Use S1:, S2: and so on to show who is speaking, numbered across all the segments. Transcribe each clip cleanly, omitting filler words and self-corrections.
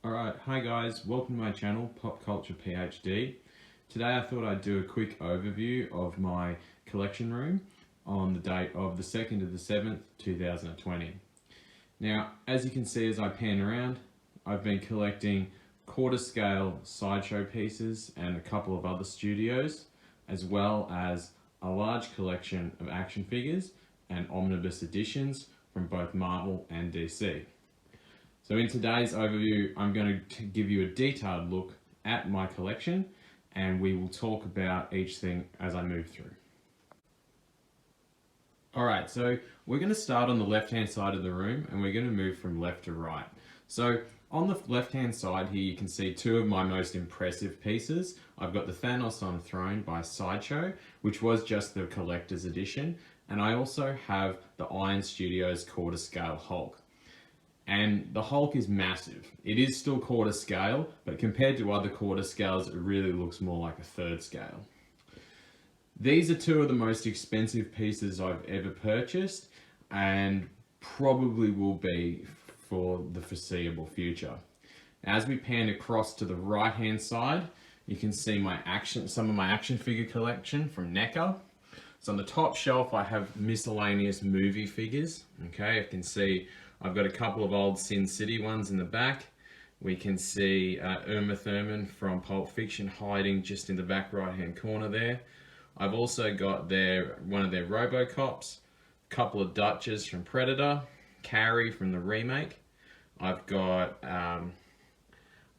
S1: Alright, hi guys, welcome to my channel, Pop Culture PhD. Today I thought I'd do a quick overview of my collection room on the date of the 2nd of the 7th, 2020. Now, as you can see as I pan around, I've been collecting quarter scale sideshow pieces and a couple of other studios, as well as a large collection of action figures and omnibus editions from both Marvel and DC. So in today's overview, I'm going to give you a detailed look at my collection, and we will talk about each thing as I move through. Alright, so we're going to start on the left-hand side of the room, and we're going to move from left to right. So on the left-hand side here, you can see two of my most impressive pieces. I've got the Thanos on a Throne by Sideshow, which was just the collector's edition, and I also have the Iron Studios quarter-scale Hulk. And the Hulk is massive. It is still quarter scale, but compared to other quarter scales, it really looks more like a third scale. These are two of the most expensive pieces I've ever purchased, and probably will be for the foreseeable future. As we pan across to the right hand side, you can see some of my action figure collection from NECA. So on the top shelf I have miscellaneous movie figures. Okay, you can see I've got a couple of old Sin City ones in the back. We can see Uma Thurman from Pulp Fiction hiding just in the back right hand corner there. I've also got one of their Robocops, a couple of Dutches from Predator, Carrie from the remake. I've got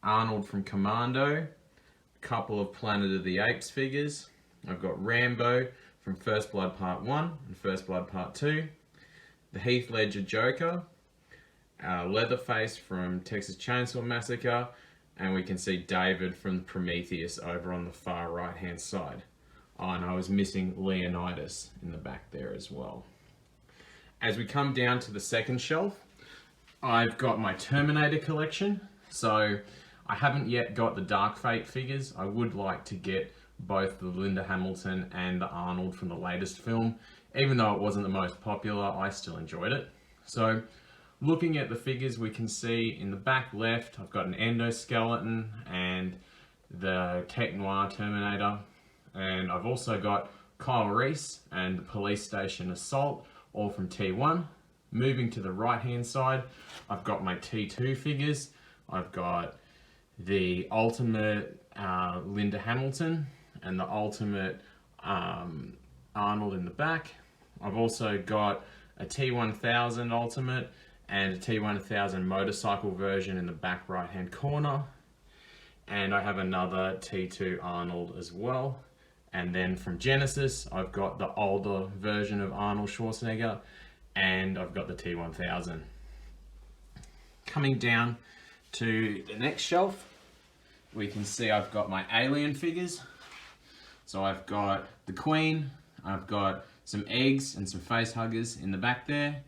S1: Arnold from Commando, a couple of Planet of the Apes figures. I've got Rambo from First Blood Part 1 and First Blood Part 2, the Heath Ledger Joker, Leatherface from Texas Chainsaw Massacre, and we can see David from Prometheus over on the far right hand side. Oh, and I was missing Leonidas in the back there as well. As we come down to the second shelf, I've got my Terminator collection. So I haven't yet got the Dark Fate figures. I would like to get both the Linda Hamilton and the Arnold from the latest film. Even though it wasn't the most popular, I still enjoyed it. So looking at the figures, we can see in the back left, I've got an endoskeleton and the Tech Noir Terminator. And I've also got Kyle Reese and the Police Station Assault, all from T1. Moving to the right hand side, I've got my T2 figures. I've got the Ultimate Linda Hamilton and the Ultimate Arnold in the back. I've also got a T1000 Ultimate and a T1000 motorcycle version in the back right hand corner. And I have another T2 Arnold as well. And then from Genesis, I've got the older version of Arnold Schwarzenegger, and I've got the T1000. Coming down to the next shelf, we can see I've got my Alien figures. So I've got the Queen, I've got some eggs and some face huggers in the back there.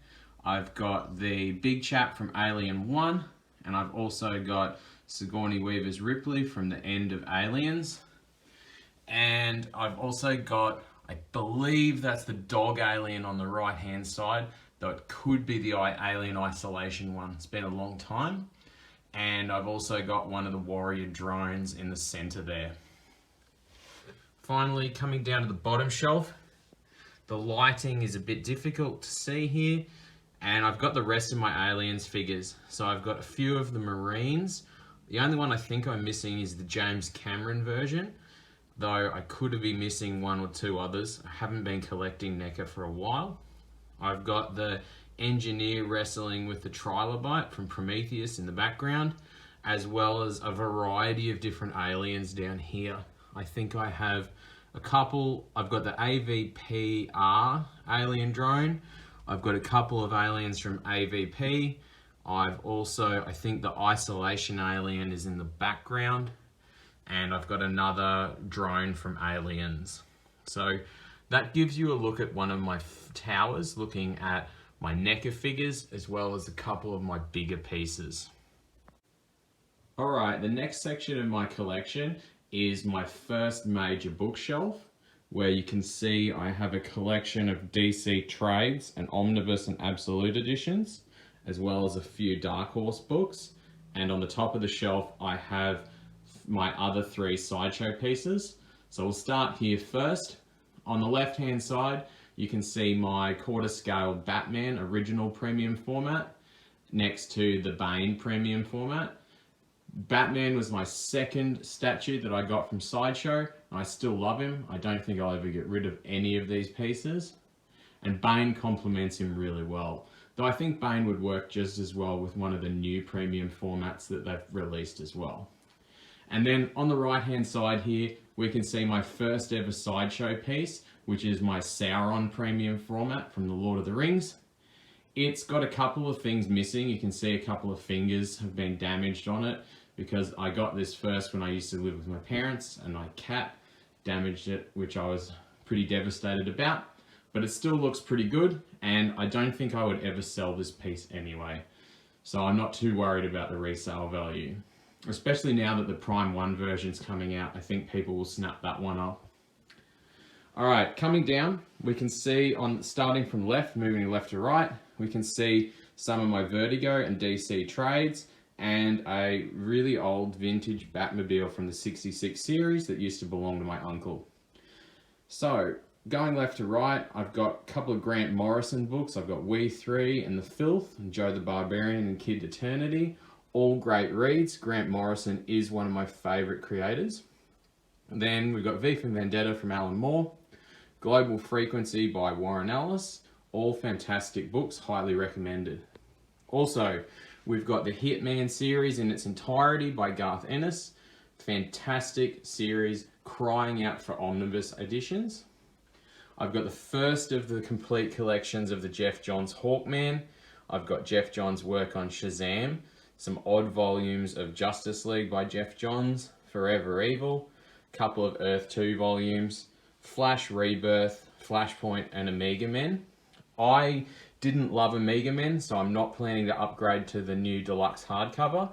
S1: I've got the big chap from Alien 1, and I've also got Sigourney Weaver's Ripley from the end of Aliens. And I've also got, I believe that's the dog alien on the right hand side, though it could be the Alien Isolation one. It's been a long time. And I've also got one of the Warrior drones in the center there. Finally, coming down to the bottom shelf, the lighting is a bit difficult to see here, and I've got the rest of my Aliens figures. So I've got a few of the Marines. The only one I think I'm missing is the James Cameron version, though I could be missing one or two others. I haven't been collecting NECA for a while. I've got the engineer wrestling with the Trilobite from Prometheus in the background, as well as a variety of different aliens down here. I think I have a couple. I've got the AVPR alien drone. I've got a couple of aliens from AVP. I've also, I think the Isolation alien is in the background. And I've got another drone from Aliens. So that gives you a look at one of my towers, looking at my NECA figures, as well as a couple of my bigger pieces. Alright, the next section of my collection is my first major bookshelf, where you can see I have a collection of DC trades and Omnibus and Absolute editions, as well as a few Dark Horse books. and on the top of the shelf I have my other 3 sideshow pieces. So we'll start here first. On the left hand side you can see my quarter scale Batman original premium format next to the Bane premium format. Batman was my second statue that I got from Sideshow, and I still love him. I don't think I'll ever get rid of any of these pieces. And Bane complements him really well, though I think Bane would work just as well with one of the new premium formats that they've released as well. And then on the right hand side here, we can see my first ever Sideshow piece, which is my Sauron premium format from the Lord of the Rings. It's got a couple of things missing. You can see a couple of fingers have been damaged on it because I got this first when I used to live with my parents and my cat damaged it, which I was pretty devastated about. But it still looks pretty good, and I don't think I would ever sell this piece anyway. So I'm not too worried about the resale value. Especially now that the Prime 1 version's coming out, I think people will snap that one up. Alright, coming down, we can see, starting from left, moving left to right, we can see some of my Vertigo and DC trades, and a really old vintage Batmobile from the 66 series that used to belong to my uncle. So, going left to right, I've got a couple of Grant Morrison books. I've got We 3 and The Filth, and Joe the Barbarian and Kid Eternity. All great reads. Grant Morrison is one of my favourite creators. And then we've got V for Vendetta from Alan Moore. Global Frequency by Warren Ellis. All fantastic books, highly recommended. Also, we've got the Hitman series in its entirety by Garth Ennis. Fantastic series, crying out for Omnibus editions. I've got the first of the complete collections of the Geoff Johns Hawkman. I've got Geoff Johns' work on Shazam, some odd volumes of Justice League by Geoff Johns, Forever Evil, a couple of Earth 2 volumes, Flash Rebirth, Flashpoint, and Omega Men. I didn't love Omega Men, so I'm not planning to upgrade to the new deluxe hardcover,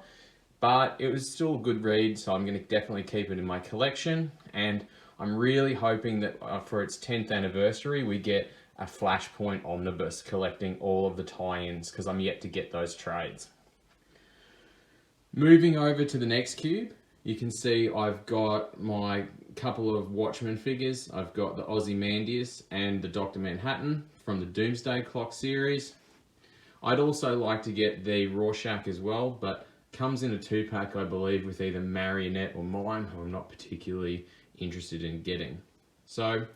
S1: but it was still a good read, so I'm going to definitely keep it in my collection, and I'm really hoping that for its 10th anniversary we get a Flashpoint Omnibus collecting all of the tie-ins, because I'm yet to get those trades. Moving over to the next cube, you can see I've got my couple of Watchmen figures. I've got the Ozymandias and the Dr. Manhattan from the Doomsday Clock series. I'd also like to get the Rorschach as well, but comes in a 2-pack, I believe, with either Marionette or Mime, who I'm not particularly interested in getting. So,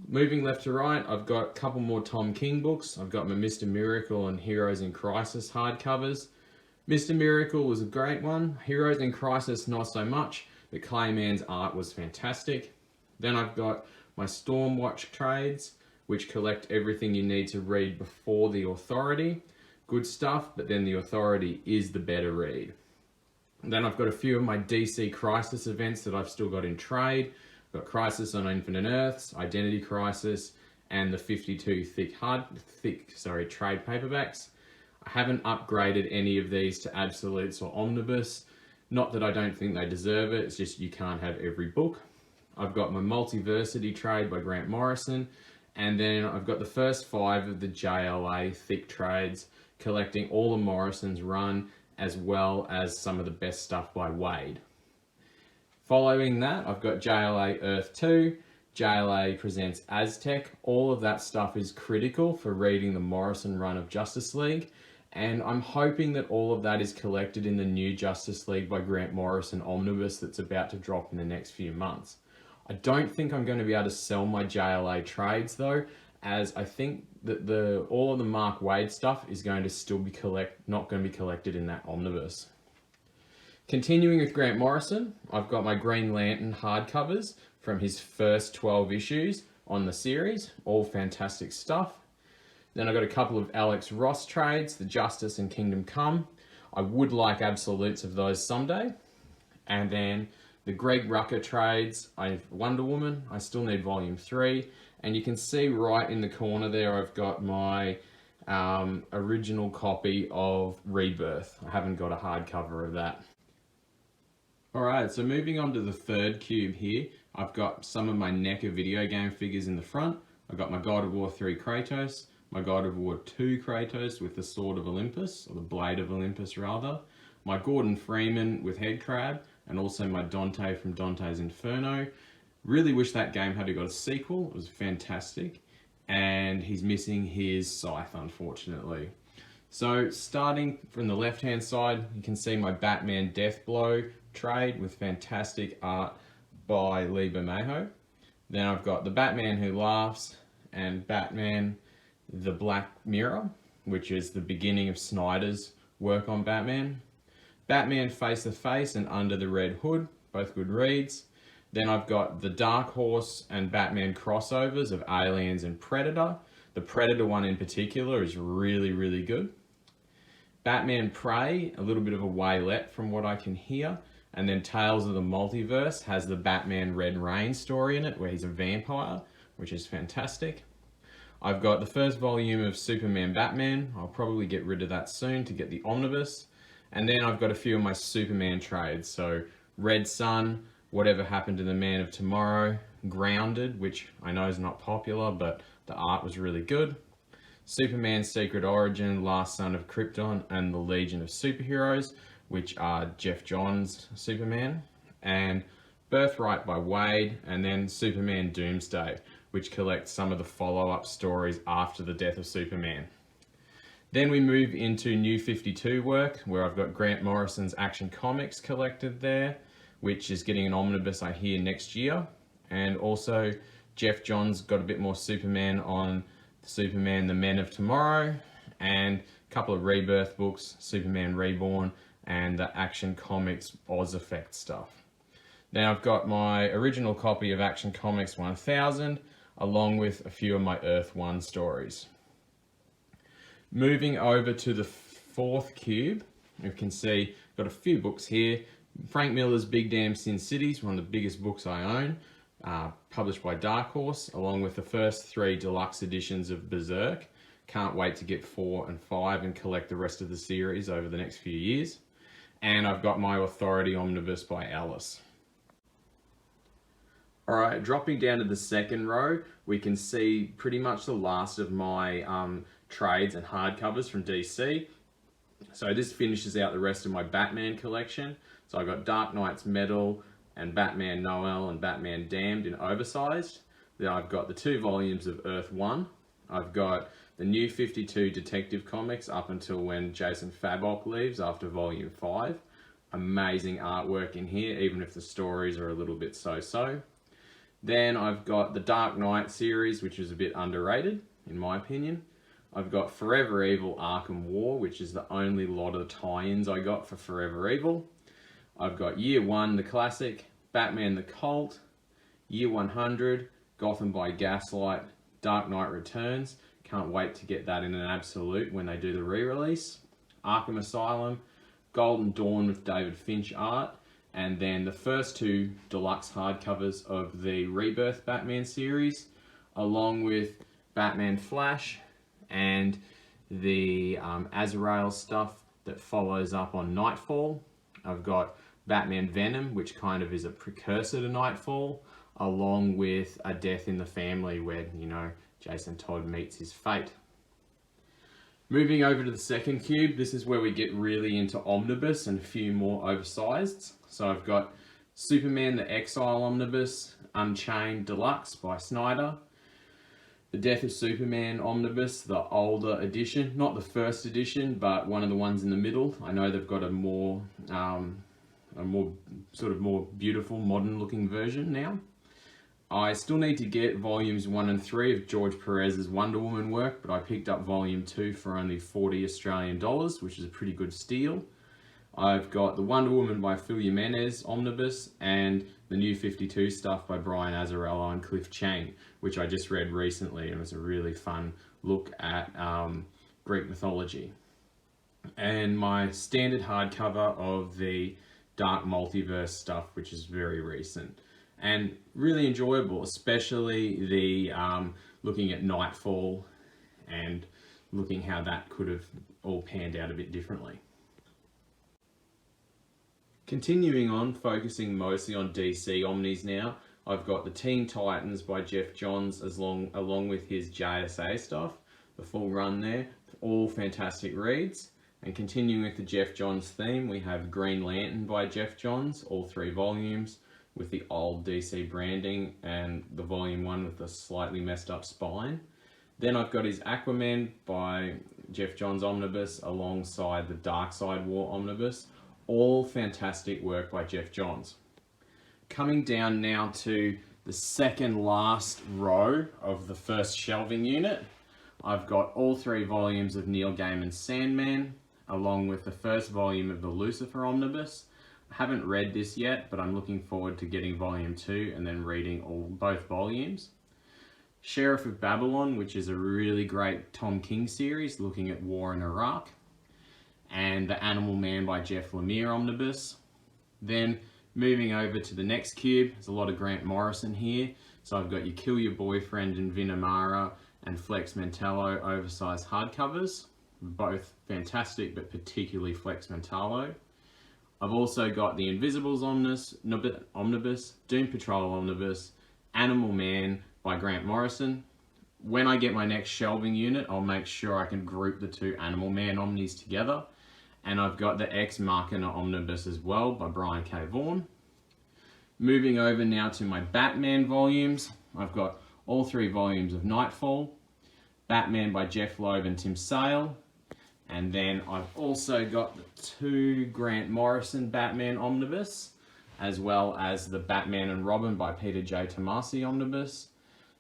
S1: moving left to right, I've got a couple more Tom King books. I've got my Mr. Miracle and Heroes in Crisis hardcovers. Mr. Miracle was a great one. Heroes in Crisis, not so much. But Clayman's art was fantastic. Then I've got my Stormwatch trades, which collect everything you need to read before the Authority. Good stuff, but then the Authority is the better read. And then I've got a few of my DC Crisis events that I've still got in trade. I've got Crisis on Infinite Earths, Identity Crisis, and the 52 trade paperbacks. I haven't upgraded any of these to Absolutes or Omnibus. Not that I don't think they deserve it, it's just you can't have every book. I've got my Multiversity trade by Grant Morrison, and then I've got the first 5 of the JLA thick trades, collecting all of Morrison's run, as well as some of the best stuff by Wade. Following that, I've got JLA Earth 2, JLA Presents Aztec. All of that stuff is critical for reading the Morrison run of Justice League, and I'm hoping that all of that is collected in the new Justice League by Grant Morrison Omnibus that's about to drop in the next few months. I don't think I'm going to be able to sell my JLA trades though, as I think that all of the Mark Waid stuff is going to still be not going to be collected in that Omnibus. Continuing with Grant Morrison, I've got my Green Lantern hardcovers from his first 12 issues on the series, all fantastic stuff. Then I've got a couple of Alex Ross trades, the Justice and Kingdom Come. I would like absolutes of those someday. And then the Greg Rucka trades, I have Wonder Woman, I still need volume 3. And you can see right in the corner there, I've got my original copy of Rebirth. I haven't got a hardcover of that. Alright, so moving on to the third cube here, I've got some of my NECA video game figures in the front. I've got my God of War 3 Kratos, my God of War 2 Kratos with the Sword of Olympus, or the Blade of Olympus rather, my Gordon Freeman with Headcrab, and also my Dante from Dante's Inferno. Really wish that game had got a sequel. It was fantastic. And he's missing his scythe, unfortunately. So starting from the left hand side, you can see my Batman Deathblow trade with fantastic art by Lee Bermejo. Then I've got the Batman Who Laughs and Batman the Black Mirror, which is the beginning of Snyder's work on Batman. Batman Face to Face and Under the Red Hood, both good reads. Then I've got the Dark Horse and Batman crossovers of Aliens and Predator. The Predator one in particular is really, really good. Batman Prey, a little bit of a waylette from what I can hear. And then Tales of the Multiverse has the Batman Red Rain story in it, where he's a vampire, which is fantastic. I've got the first volume of Superman Batman. I'll probably get rid of that soon to get the Omnibus. And then I've got a few of my Superman trades. So Red Sun, Whatever Happened to the Man of Tomorrow, Grounded, which I know is not popular, but the art was really good. Superman's Secret Origin, Last Son of Krypton, and the Legion of Superheroes, which are Geoff Johns' Superman, and Birthright by Wade, and then Superman Doomsday, which collects some of the follow-up stories after the death of Superman. Then we move into New 52 work, where I've got Grant Morrison's Action Comics collected there, which is getting an omnibus, I hear, next year. And also, Geoff Johns got a bit more Superman on Superman The Men of Tomorrow, and a couple of Rebirth books, Superman Reborn, and the Action Comics Oz Effect stuff. Now I've got my original copy of Action Comics 1000, along with a few of my Earth 1 stories. Moving over to the fourth cube, you can see got a few books here. Frank Miller's Big Damn Sin Cities, one of the biggest books I own, published by Dark Horse, along with the first 3 deluxe editions of Berserk. Can't wait to get 4 and 5 and collect the rest of the series over the next few years. And I've got my Authority Omnibus by Alice. Alright, dropping down to the second row, we can see pretty much the last of my trades and hardcovers from DC. So this finishes out the rest of my Batman collection. So I got Dark Knight's Metal and Batman Noel and Batman Damned in oversized. Then I've got the 2 volumes of Earth 1. I've got the New 52 Detective Comics up until when Jason Fabok leaves after volume 5. Amazing artwork in here, even if the stories are a little bit so-so. Then I've got the Dark Knight series, which is a bit underrated, in my opinion. I've got Forever Evil Arkham War, which is the only lot of tie-ins I got for Forever Evil. I've got Year 1, the classic, Batman the Cult, Year 100, Gotham by Gaslight, Dark Knight Returns. Can't wait to get that in an absolute when they do the re-release. Arkham Asylum, Golden Dawn with David Finch art, and then the first 2 deluxe hardcovers of the Rebirth Batman series, along with Batman Flash and the Azrael stuff that follows up on Nightfall. I've got Batman Venom, which kind of is a precursor to Nightfall, along with A Death in the Family, where, you know, Jason Todd meets his fate. Moving over to the second cube, this is where we get really into Omnibus and a few more oversized. So I've got Superman the Exile Omnibus, Unchained Deluxe by Snyder. The Death of Superman Omnibus, the older edition, not the first edition, but one of the ones in the middle. I know they've got a more beautiful, modern looking version now. I still need to get volumes 1 and 3 of George Perez's Wonder Woman work, but I picked up volume 2 for only $40 Australian, which is a pretty good steal. I've got the Wonder Woman by Phil Jimenez Omnibus and the New 52 stuff by Brian Azzarello and Cliff Chang, which I just read recently, and it was a really fun look at Greek mythology. And my standard hardcover of the Dark Multiverse stuff, which is very recent. And really enjoyable, especially the looking at Nightfall and looking how that could have all panned out a bit differently. Continuing on, focusing mostly on DC Omnis now, I've got the Teen Titans by Geoff Johns along with his JSA stuff, the full run there, all fantastic reads. And continuing with the Geoff Johns theme, we have Green Lantern by Geoff Johns, all 3 volumes with the old DC branding and the volume 1 with the slightly messed up spine. Then I've got his Aquaman by Geoff Johns Omnibus alongside the Darkseid War Omnibus. All fantastic work by Geoff Johns. Coming down now to the second last row of the first shelving unit, I've got all 3 volumes of Neil Gaiman's Sandman, along with the first volume of the Lucifer Omnibus. I haven't read this yet, but I'm looking forward to getting volume 2 and then reading both volumes. Sheriff of Babylon, which is a really great Tom King series looking at war in Iraq. And The Animal Man by Jeff Lemire Omnibus. Then moving over to the next cube, there's a lot of Grant Morrison here. So I've got You Kill Your Boyfriend and Vinamara and Flex Mentallo oversized hardcovers. Both fantastic, but particularly Flex Mentallo. I've also got the Invisibles Omnibus, Doom Patrol Omnibus, Animal Man by Grant Morrison. When I get my next shelving unit, I'll make sure I can group the 2 Animal Man Omnis together. And I've got the Ex Machina Omnibus as well by Brian K. Vaughan. Moving over now to my Batman volumes, I've got all 3 volumes of Nightfall, Batman by Jeff Loeb and Tim Sale, and then I've also got the 2 Grant Morrison Batman Omnibus, as well as the Batman and Robin by Peter J. Tomasi Omnibus,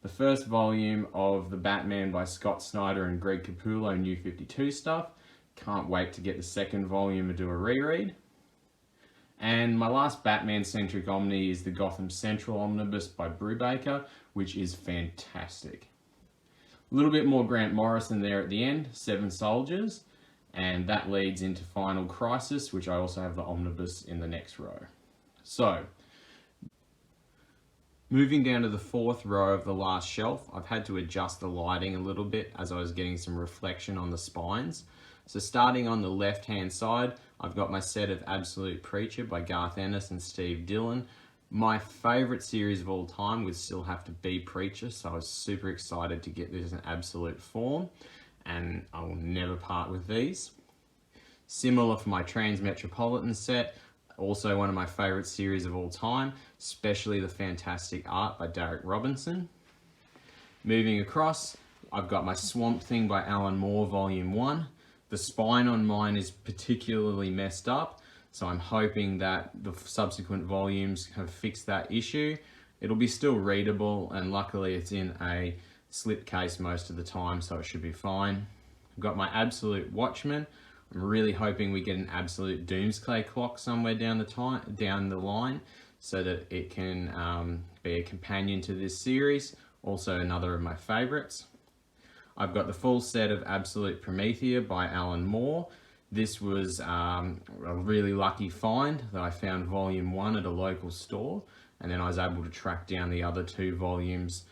S1: the first volume of the Batman by Scott Snyder and Greg Capullo New 52 stuff. Can't wait to get the second volume and do a reread. And my last Batman-centric Omni is the Gotham Central Omnibus by Brubaker, which is fantastic. A little bit more Grant Morrison there at the end, 7 Soldiers, and that leads into Final Crisis, which I also have the Omnibus in the next row. So, moving down to the 4th row of the last shelf, I've had to adjust the lighting a little bit as I was getting some reflection on the spines. So starting on the left-hand side, I've got my set of Absolute Preacher by Garth Ennis and Steve Dillon. My favourite series of all time would still have to be Preacher, so I was super excited to get this in absolute form, and I will never part with these. Similar for my Transmetropolitan set, also one of my favourite series of all time, especially the fantastic art by Derek Robinson. Moving across, I've got my Swamp Thing by Alan Moore Volume 1. The spine on mine is particularly messed up, so I'm hoping that the subsequent volumes have fixed that issue. It'll be still readable, and luckily it's in a slipcase most of the time, so it should be fine. I've got my Absolute Watchmen. I'm really hoping we get an Absolute Doomsday Clock somewhere down the line, so that it can be a companion to this series. Also another of my favourites. I've got the full set of Absolute Promethea by Alan Moore. This was a really lucky find that I found volume 1 at a local store, and then I was able to track down the other 2 volumes,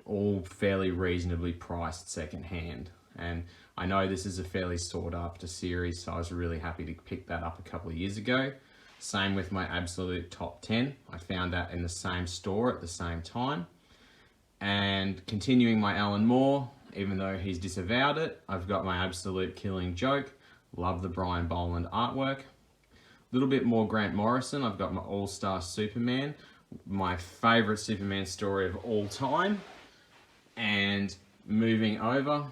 S1: all fairly reasonably priced secondhand. And I know this is a fairly sought after series, so I was really happy to pick that up a couple of years ago. Same with my Absolute Top 10. I found that in the same store at the same time. And continuing my Alan Moore, even though he's disavowed it, I've got my Absolute Killing Joke. Love the Brian Boland artwork. A little bit more Grant Morrison. I've got my All-Star Superman, my favourite Superman story of all time. And moving over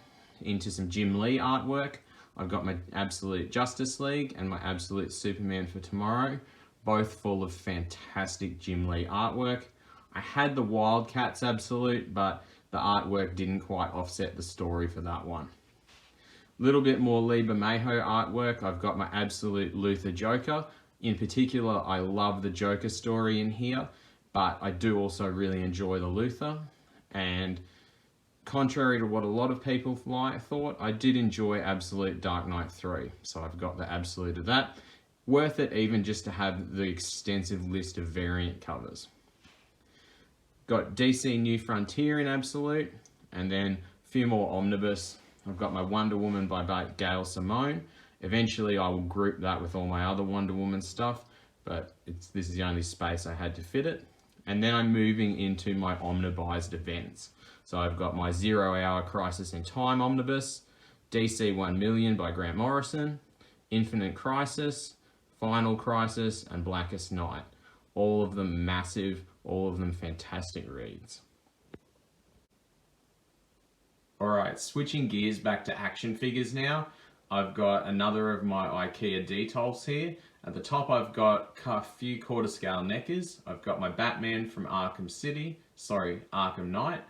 S1: into some Jim Lee artwork, I've got my Absolute Justice League and my Absolute Superman for Tomorrow, both full of fantastic Jim Lee artwork. I had the Wildcats Absolute, but the artwork didn't quite offset the story for that one. A little bit more Lee Bermejo artwork. I've got my Absolute Luthor Joker. In particular, I love the Joker story in here, but I do also really enjoy the Luthor. And contrary to what a lot of people thought, I did enjoy Absolute Dark Knight 3. So I've got the Absolute of that. Worth it even just to have the extensive list of variant covers. Got DC New Frontier in Absolute, and then a few more Omnibus. I've got my Wonder Woman by Gail Simone. Eventually I will group that with all my other Wonder Woman stuff, but this is the only space I had to fit it. And then I'm moving into my omnibized events. So I've got my 0 Hour Crisis in Time Omnibus, DC 1 Million by Grant Morrison, Infinite Crisis, Final Crisis, and Blackest Night. All of them massive, all of them fantastic reads. Alright, switching gears back to action figures now. I've got another of my IKEA Detolfs here. At the top I've got a few quarter scale neckers. I've got my Batman from Arkham Knight.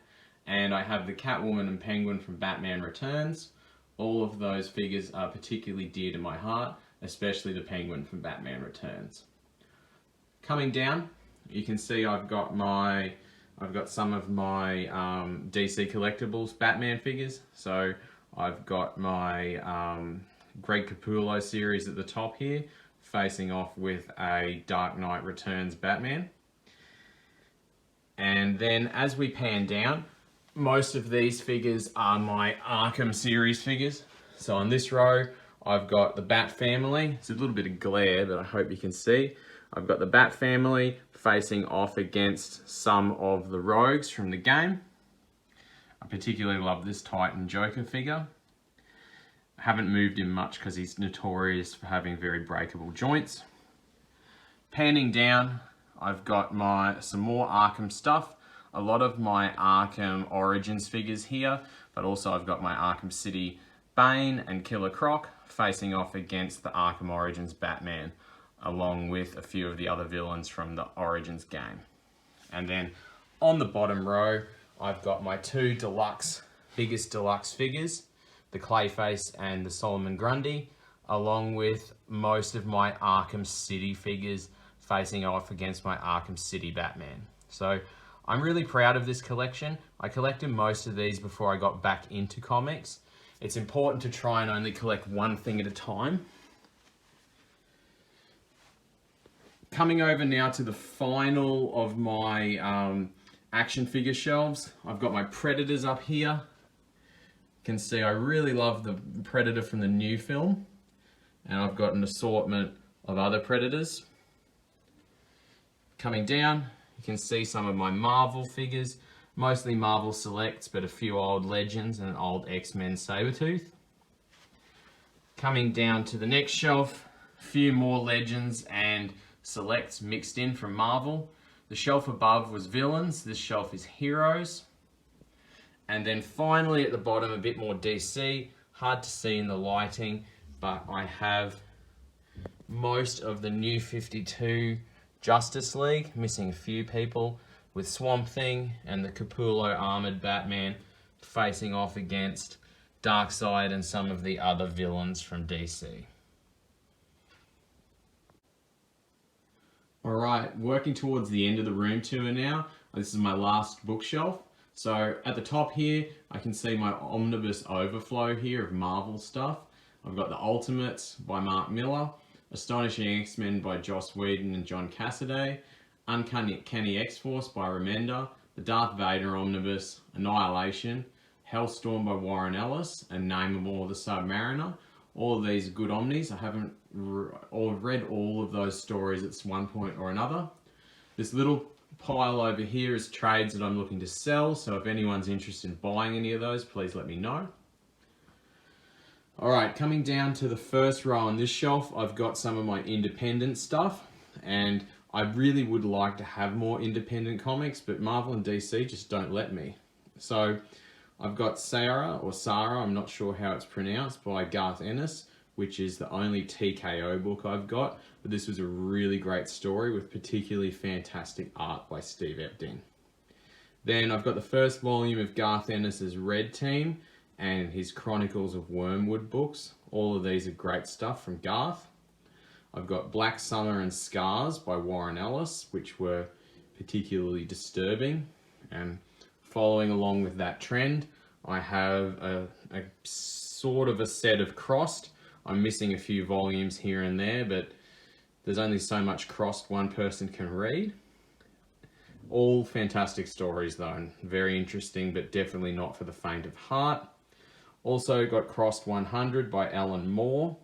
S1: And I have the Catwoman and Penguin from Batman Returns. All of those figures are particularly dear to my heart, especially the Penguin from Batman Returns. Coming down, you can see I've got some of my DC Collectibles Batman figures. So I've got my Greg Capullo series at the top here, facing off with a Dark Knight Returns Batman. And then as we pan down, most of these figures are my Arkham series figures. So on this row, I've got the Bat Family. It's a little bit of glare, but I hope you can see. I've got the Bat Family facing off against some of the rogues from the game. I particularly love this Titan Joker figure. I haven't moved him much because he's notorious for having very breakable joints. Panning down, I've got some more Arkham stuff. A lot of my Arkham Origins figures here, but also I've got my Arkham City Bane and Killer Croc facing off against the Arkham Origins Batman, along with a few of the other villains from the Origins game. And then on the bottom row, I've got my two biggest deluxe figures, the Clayface and the Solomon Grundy, along with most of my Arkham City figures facing off against my Arkham City Batman. So I'm really proud of this collection. I collected most of these before I got back into comics. It's important to try and only collect one thing at a time. Coming over now to the final of my action figure shelves. I've got my Predators up here. You can see I really love the Predator from the new film. And I've got an assortment of other Predators. Coming down, you can see some of my Marvel figures, mostly Marvel Selects, but a few old Legends and an old X-Men Sabretooth. Coming down to the next shelf, a few more Legends and Selects mixed in from Marvel. The shelf above was Villains, this shelf is Heroes. And then finally at the bottom, a bit more DC, hard to see in the lighting, but I have most of the New 52 Justice League, missing a few people, with Swamp Thing and the Capullo armored Batman facing off against Darkseid and some of the other villains from DC. Alright, working towards the end of the room tour now. This is my last bookshelf. So at the top here, I can see my Omnibus overflow here of Marvel stuff. I've got the Ultimates by Mark Miller, Astonishing X-Men by Joss Whedon and John Cassaday, Uncanny X-Force by Remender, the Darth Vader Omnibus, Annihilation, Hellstorm by Warren Ellis, and Name 'Em All the Submariner. All of these are good Omnis. I haven't read all of those stories at one point or another. This little pile over here is trades that I'm looking to sell, so if anyone's interested in buying any of those, please let me know. Alright, coming down to the first row on this shelf, I've got some of my independent stuff, and I really would like to have more independent comics, but Marvel and DC just don't let me. So I've got Sarah, I'm not sure how it's pronounced, by Garth Ennis, which is the only TKO book I've got, but this was a really great story with particularly fantastic art by Steve Epting. Then I've got the first volume of Garth Ennis's Red Team and his Chronicles of Wormwood books. All of these are great stuff from Garth. I've got Black Summer and Scars by Warren Ellis, which were particularly disturbing. And following along with that trend, I have a sort of a set of Crossed. I'm missing a few volumes here and there, but there's only so much Crossed one person can read. All fantastic stories though, and very interesting, but definitely not for the faint of heart. Also got Crossed 100 by Alan Moore,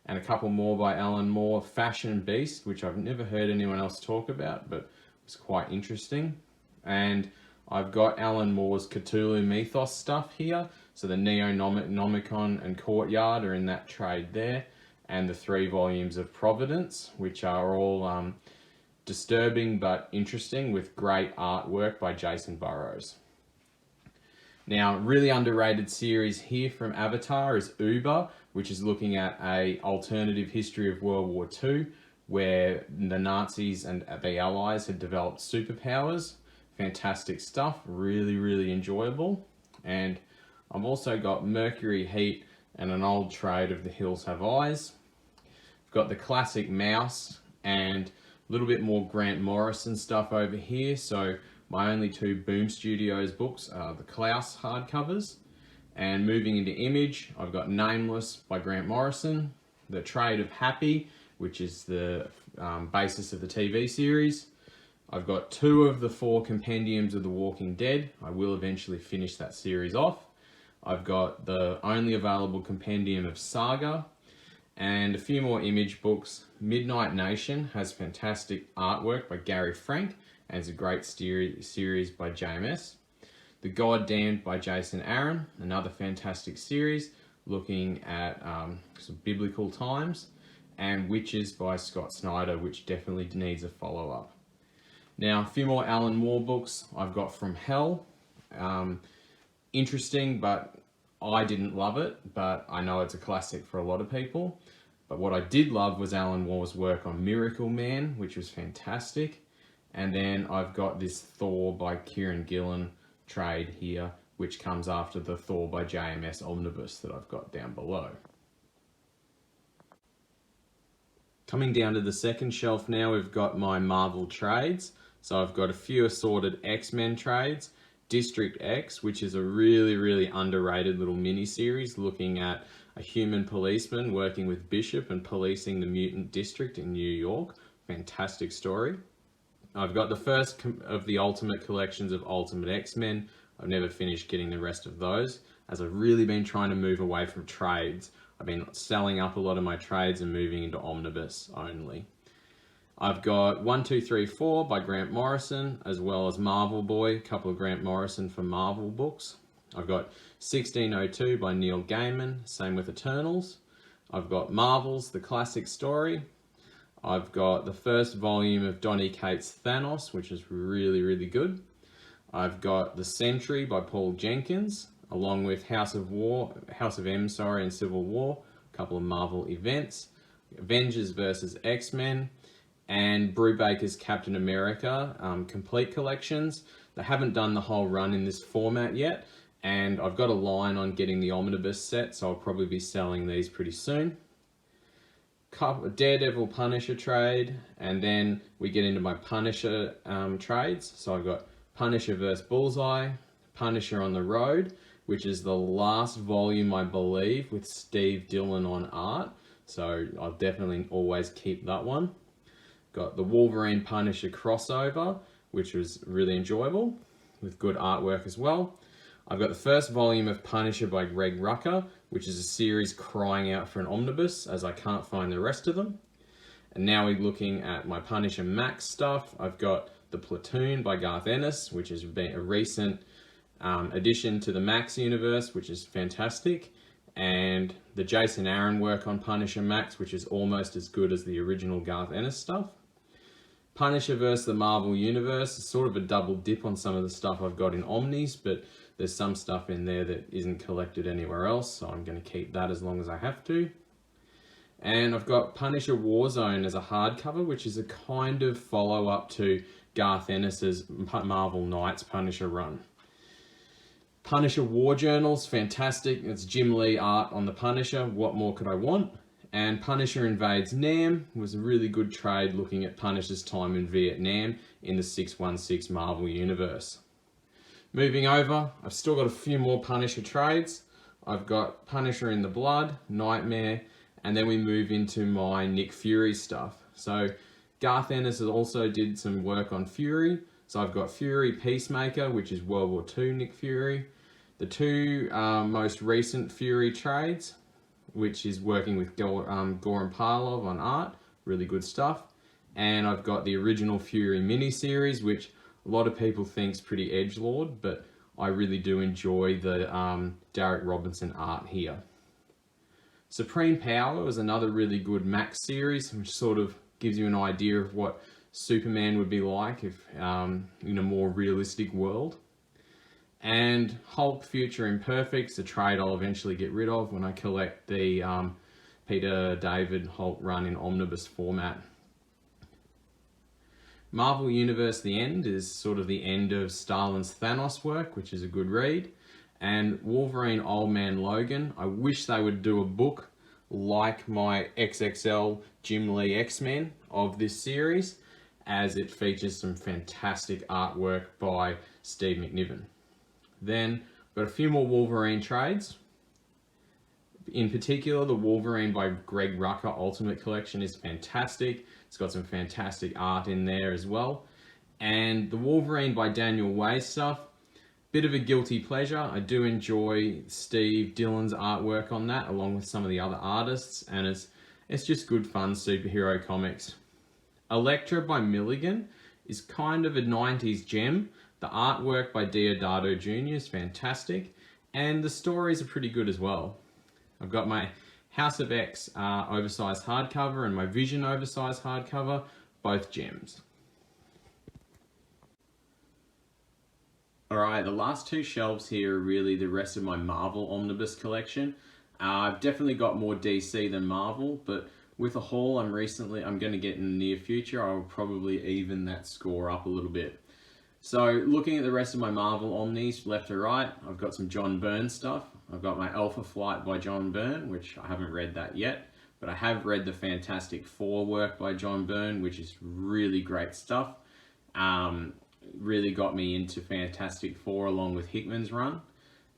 S1: and a couple more by Alan Moore. Fashion Beast, which I've never heard anyone else talk about, but was quite interesting. And I've got Alan Moore's Cthulhu Mythos stuff here. So the Neonomicon and Courtyard are in that trade there. and the 3 volumes of Providence, which are all disturbing but interesting with great artwork by Jason Burrows. Now, really underrated series here from Avatar is Uber, which is looking at a alternative history of World War II, where the Nazis and the Allies had developed superpowers. Fantastic stuff, really, really enjoyable. And I've also got Mercury Heat and an old trade of The Hills Have Eyes. I've got the classic Mouse and a little bit more Grant Morrison stuff over here. So my only 2 Boom Studios books are the Klaus hardcovers. And moving into Image, I've got Nameless by Grant Morrison, the trade of Happy, which is the basis of the TV series. I've got 2 of the 4 compendiums of The Walking Dead. I will eventually finish that series off. I've got the only available compendium of Saga, and a few more Image books. Midnight Nation has fantastic artwork by Gary Frank, and it's a great series by JMS. The Goddamned by Jason Aaron, another fantastic series looking at some biblical times. And Witches by Scott Snyder, which definitely needs a follow-up. Now, a few more Alan Moore books I've got From Hell. Interesting, but I didn't love it, but I know it's a classic for a lot of people. But what I did love was Alan Moore's work on Miracle Man, which was fantastic. And then I've got this Thor by Kieran Gillen trade here, which comes after the Thor by JMS Omnibus that I've got down below. Coming down to the second shelf now, we've got my Marvel trades. So I've got a few assorted X-Men trades. District X, which is a really, really underrated little mini-series looking at a human policeman working with Bishop and policing the mutant district in New York. Fantastic story. I've got the first of the Ultimate collections of Ultimate X-Men. I've never finished getting the rest of those, as I've really been trying to move away from trades. I've been selling up a lot of my trades and moving into Omnibus only. I've got 1, 2, 3, 4 by Grant Morrison, as well as Marvel Boy, a couple of Grant Morrison for Marvel books. I've got 1602 by Neil Gaiman, same with Eternals. I've got Marvel's The Classic Story. I've got the first volume of Donny Cates' Thanos, which is really, really good. I've got The Sentry by Paul Jenkins, along with House of M, and Civil War, a couple of Marvel events, Avengers vs. X-Men, and Brubaker's Captain America complete collections. They haven't done the whole run in this format yet, and I've got a line on getting the Omnibus set, so I'll probably be selling these pretty soon. Daredevil Punisher trade, and then we get into my Punisher trades. So I've got Punisher vs. Bullseye, Punisher on the Road, which is the last volume, I believe, with Steve Dillon on art. So I'll definitely always keep that one. Got the Wolverine Punisher crossover, which was really enjoyable, with good artwork as well. I've got the first volume of Punisher by Greg Rucka, which is a series crying out for an omnibus, as I can't find the rest of them. And now we're looking at my Punisher Max stuff. I've got The Platoon by Garth Ennis, which has been a recent addition to the Max universe, which is fantastic. And the Jason Aaron work on Punisher Max, which is almost as good as the original Garth Ennis stuff. Punisher vs. the Marvel Universe is sort of a double dip on some of the stuff I've got in Omnis, but there's some stuff in there that isn't collected anywhere else, so I'm going to keep that as long as I have to. And I've got Punisher Warzone as a hardcover, which is a kind of follow-up to Garth Ennis's Marvel Knights Punisher run. Punisher War Journals, fantastic. It's Jim Lee art on the Punisher. What more could I want? And Punisher Invades Nam was a really good trade looking at Punisher's time in Vietnam in the 616 Marvel Universe. Moving over, I've still got a few more Punisher trades. I've got Punisher in the Blood, Nightmare, and then we move into my Nick Fury stuff. So Garth Ennis also did some work on Fury. So I've got Fury Peacemaker, which is World War II Nick Fury. The 2 most recent Fury trades, which is working with Goran Parlov on art, really good stuff. And I've got the original Fury miniseries, which a lot of people think is pretty edgelord, but I really do enjoy the Derek Robinson art here. Supreme Power was another really good Max series, which sort of gives you an idea of what Superman would be like if in a more realistic world. And Hulk Future Imperfects, a trade I'll eventually get rid of when I collect the Peter David Hulk run in Omnibus format. Marvel Universe The End is sort of the end of Starlin's Thanos work, which is a good read. And Wolverine Old Man Logan, I wish they would do a book like my XXL Jim Lee X-Men of this series, as it features some fantastic artwork by Steve McNiven. Then, got a few more Wolverine trades. In particular, the Wolverine by Greg Rucka Ultimate Collection is fantastic. It's got some fantastic art in there as well. And the Wolverine by Daniel Way stuff, bit of a guilty pleasure. I do enjoy Steve Dillon's artwork on that, along with some of the other artists, and it's just good fun superhero comics. Electro by Milligan is kind of a 90s gem. The artwork by Deodato Jr. is fantastic, and the stories are pretty good as well. I've got my House of X oversized hardcover and my Vision oversized hardcover, both gems. Alright, the last two shelves here are really the rest of my Marvel Omnibus collection. I've definitely got more DC than Marvel, but with a haul I'm going to get in the near future, I will probably even that score up a little bit. So looking at the rest of my Marvel Omnis, left to right, I've got some John Byrne stuff. I've got my Alpha Flight by John Byrne, which I haven't read that yet, but I have read the Fantastic Four work by John Byrne, which is really great stuff. Really got me into Fantastic Four along with Hickman's run.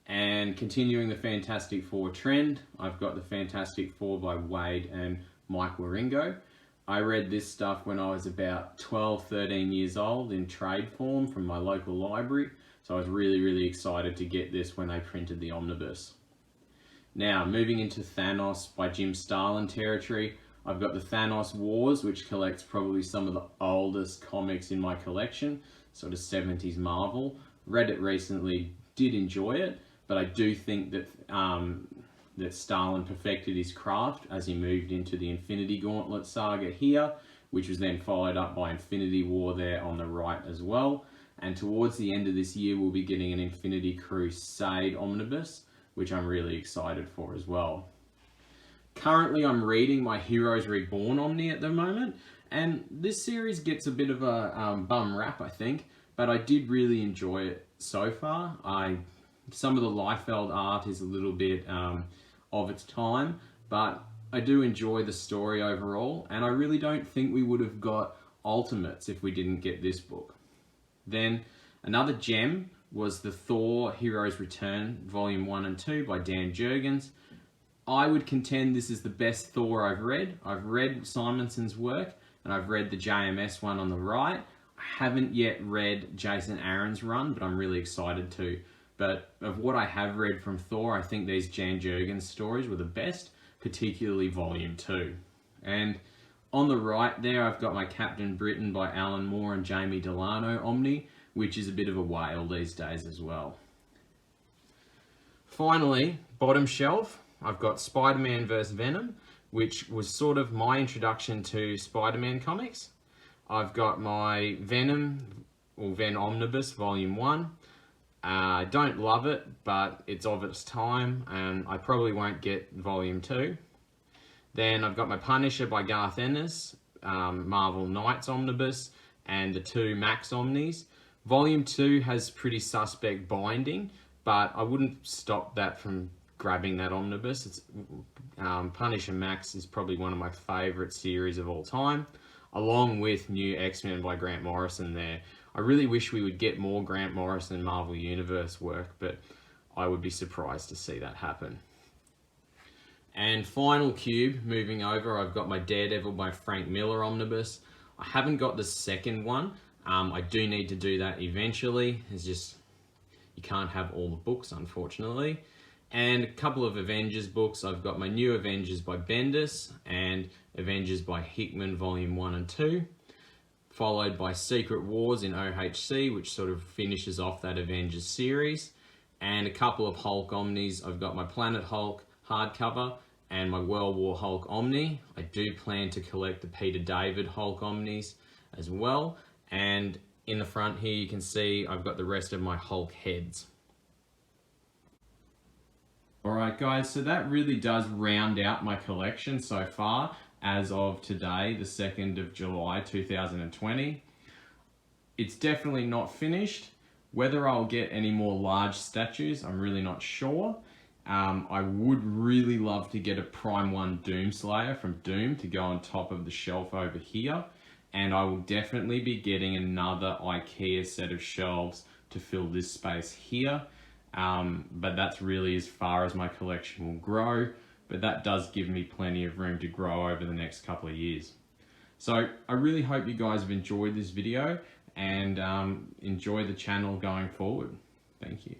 S1: And continuing the Fantastic Four trend, I've got the Fantastic Four by Wade and Mike Wieringo. I read this stuff when I was about 12, 13 years old in trade form from my local library. So I was really excited to get this when they printed the Omnibus. Now, moving into Thanos by Jim Starlin territory, I've got the Thanos Wars, which collects probably some of the oldest comics in my collection, sort of 70s Marvel. Read it recently, did enjoy it, but I do think that that Starlin perfected his craft as he moved into the Infinity Gauntlet saga here, which was then followed up by Infinity War there on the right as well. And towards the end of this year, we'll be getting an Infinity Crusade Omnibus, which I'm really excited for as well. Currently, I'm reading my Heroes Reborn Omni at the moment, and this series gets a bit of a bum rap, I think, but I did really enjoy it so far. Some of the Liefeld art is a little bit of its time, but I do enjoy the story overall, and I really don't think we would have got Ultimates if we didn't get this book. Then another gem was the Thor Heroes Return Volume 1 and 2 by Dan Jergens. I would contend this is the best Thor I've read. I've read Simonson's work, and I've read the JMS one on the right. I haven't yet read Jason Aaron's run, but I'm really excited to. But of what I have read from Thor, I think these Jan Jergens stories were the best, particularly Volume 2. And on the right there, I've got my Captain Britain by Alan Moore and Jamie Delano Omni, which is a bit of a whale these days as well. Finally, bottom shelf, I've got Spider-Man vs. Venom, which was sort of my introduction to Spider-Man comics. I've got my Venom, or Ven Omnibus, Volume 1. I don't love it, but it's of its time, and I probably won't get Volume 2. Then I've got my Punisher by Garth Ennis, Marvel Knights Omnibus, and the 2 Max Omnis. Volume 2 has pretty suspect binding, but I wouldn't stop that from grabbing that omnibus. Punisher Max is probably one of my favourite series of all time, along with New X-Men by Grant Morrison there. I really wish we would get more Grant Morrison Marvel Universe work, but I would be surprised to see that happen. And final cube, moving over, I've got my Daredevil by Frank Miller Omnibus. I haven't got the second one. I do need to do that eventually. It's just, you can't have all the books, unfortunately. And a couple of Avengers books. I've got my New Avengers by Bendis and Avengers by Hickman Volume 1 and 2, followed by Secret Wars in OHC, which sort of finishes off that Avengers series, and a couple of Hulk Omnis. I've got my Planet Hulk hardcover and my World War Hulk Omni. I do plan to collect the Peter David Hulk Omnis as well. And in the front here you can see I've got the rest of my Hulk heads. Alright guys, so that really does round out my collection so far as of today, the 2nd of July 2020. It's definitely not finished. Whether I'll get any more large statues, I'm really not sure. I would really love to get a Prime 1 Doomslayer from Doom to go on top of the shelf over here. And I will definitely be getting another IKEA set of shelves to fill this space here. But that's really as far as my collection will grow. But that does give me plenty of room to grow over the next couple of years. So I really hope you guys have enjoyed this video and enjoy the channel going forward. Thank you.